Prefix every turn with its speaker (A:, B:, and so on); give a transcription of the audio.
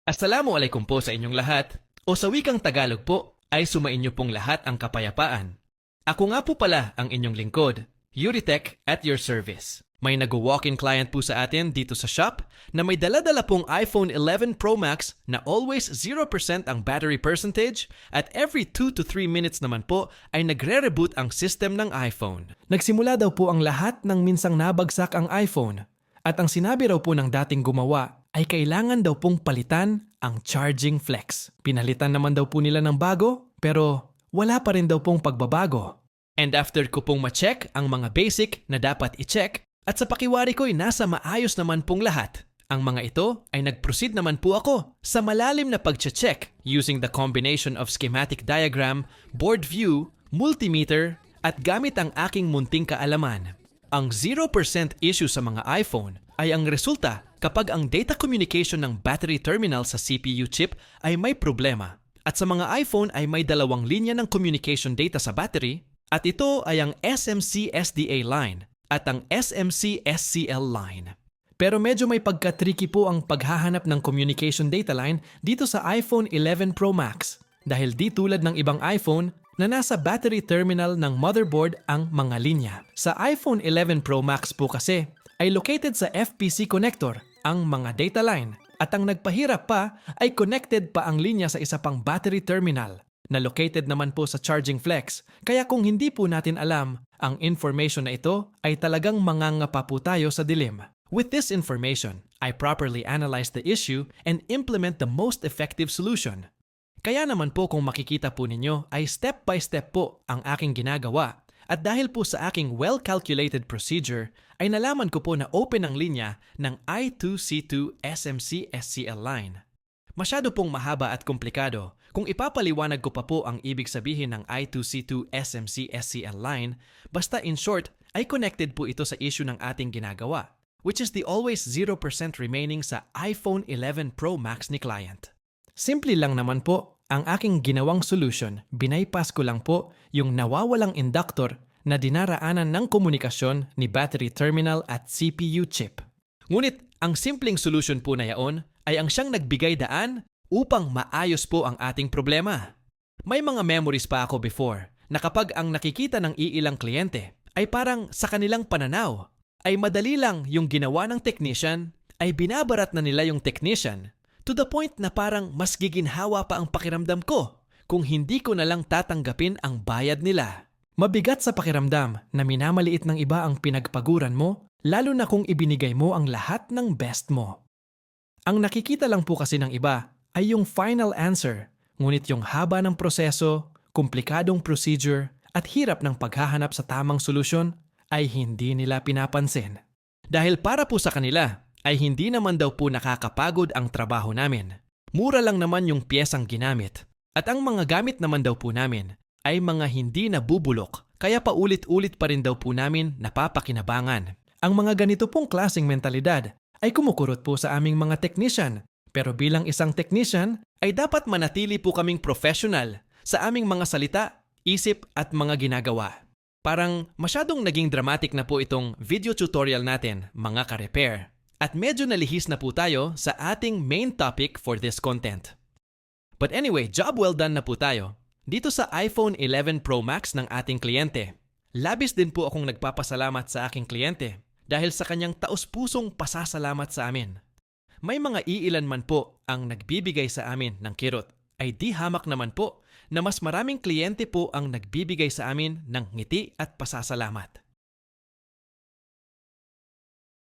A: Assalamualaikum po sa inyong lahat. O sa wikang Tagalog po, ay sumainyo pong lahat ang kapayapaan. Ako nga po pala ang inyong lingkod, Yuritech at your service. May nag-walk-in client po sa atin dito sa shop na may dala-dala pong iPhone 11 Pro Max na always 0% ang battery percentage at every 2 to 3 minutes naman po ay nagre-reboot ang system ng iPhone. Nagsimula daw po ang lahat ng minsang nabagsak ang iPhone at ang sinabi raw po ng dating gumawa ay kailangan daw pong palitan ang charging flex. Pinalitan naman daw po nila ng bago pero wala pa rin daw pong pagbabago. And after ko pong ma-check ang mga basic na dapat i-check at sa pakiwari ko'y nasa maayos naman pong lahat. Ang mga ito ay nag-proceed naman po ako sa malalim na pag-check using the combination of schematic diagram, board view, multimeter at gamit ang aking munting kaalaman. Ang 0% issue sa mga iPhone ay ang resulta kapag ang data communication ng battery terminal sa CPU chip ay may problema. At sa mga iPhone ay may dalawang linya ng communication data sa battery at ito ay ang SMC SDA line at ang SMC SCL line. Pero medyo may pagka-tricky po ang paghahanap ng communication data line dito sa iPhone 11 Pro Max dahil di tulad ng ibang iPhone na nasa battery terminal ng motherboard ang mga linya. Sa iPhone 11 Pro Max po kasi ay located sa FPC connector ang mga data line at ang nagpahirap pa ay connected pa ang linya sa isa pang battery terminal na located naman po sa charging flex. Kaya kung hindi po natin alam ang information na ito ay talagang mangangapa po tayo sa dilim. With this information, I properly analyze the issue and implement the most effective solution. Kaya naman po kung makikita po ninyo ay step by step po ang aking ginagawa. At dahil po sa aking well-calculated procedure, ay nalaman ko po na open ang linya ng I2C2 SMC SCL line. Masyado pong mahaba at komplikado. Kung ipapaliwanag ko pa po ang ibig sabihin ng I2C2 SMC SCL line, basta in short ay connected po ito sa issue ng ating ginagawa, which is the always 0% remaining sa iPhone 11 Pro Max ni client. Simple lang naman po. Ang aking ginawang solution, binaypass ko lang po yung nawawalang inductor na dinaraanan ng komunikasyon ni battery terminal at CPU chip. Ngunit ang simpleng solution po na yaon ay ang siyang nagbigay daan upang maayos po ang ating problema. May mga memories pa ako before na kapag ang nakikita ng iilang kliyente ay parang sa kanilang pananaw ay madali lang yung ginawa ng technician ay binabarat na nila yung technician. To the point na parang mas giginhawa pa ang pakiramdam ko kung hindi ko na lang tatanggapin ang bayad nila. Mabigat sa pakiramdam na minamaliit ng iba ang pinagpaguran mo, lalo na kung ibinigay mo ang lahat ng best mo. Ang nakikita lang po kasi ng iba ay yung final answer, ngunit yung haba ng proseso, komplikadong procedure at hirap ng paghahanap sa tamang solusyon ay hindi nila pinapansin. Dahil para po sa kanila, ay hindi naman daw po nakakapagod ang trabaho namin. Mura lang naman yung piyesang ginamit. At ang mga gamit naman daw po namin ay mga hindi nabubulok, kaya paulit-ulit pa rin daw po namin napapakinabangan. Ang mga ganito pong klaseng mentalidad ay kumukurot po sa aming mga technician. Pero bilang isang technician ay dapat manatili po kaming professional sa aming mga salita, isip at mga ginagawa. Parang masyadong naging dramatic na po itong video tutorial natin, mga ka-repair. At medyo nalihis na po tayo sa ating main topic for this content. But anyway, job well done na po tayo. Dito sa iPhone 11 Pro Max ng ating kliyente. Labis din po akong nagpapasalamat sa aking kliyente dahil sa kanyang taos-pusong pasasalamat sa amin. May mga iilan man po ang nagbibigay sa amin ng kirot. Ay di hamak naman po na mas maraming kliyente po ang nagbibigay sa amin ng ngiti at pasasalamat.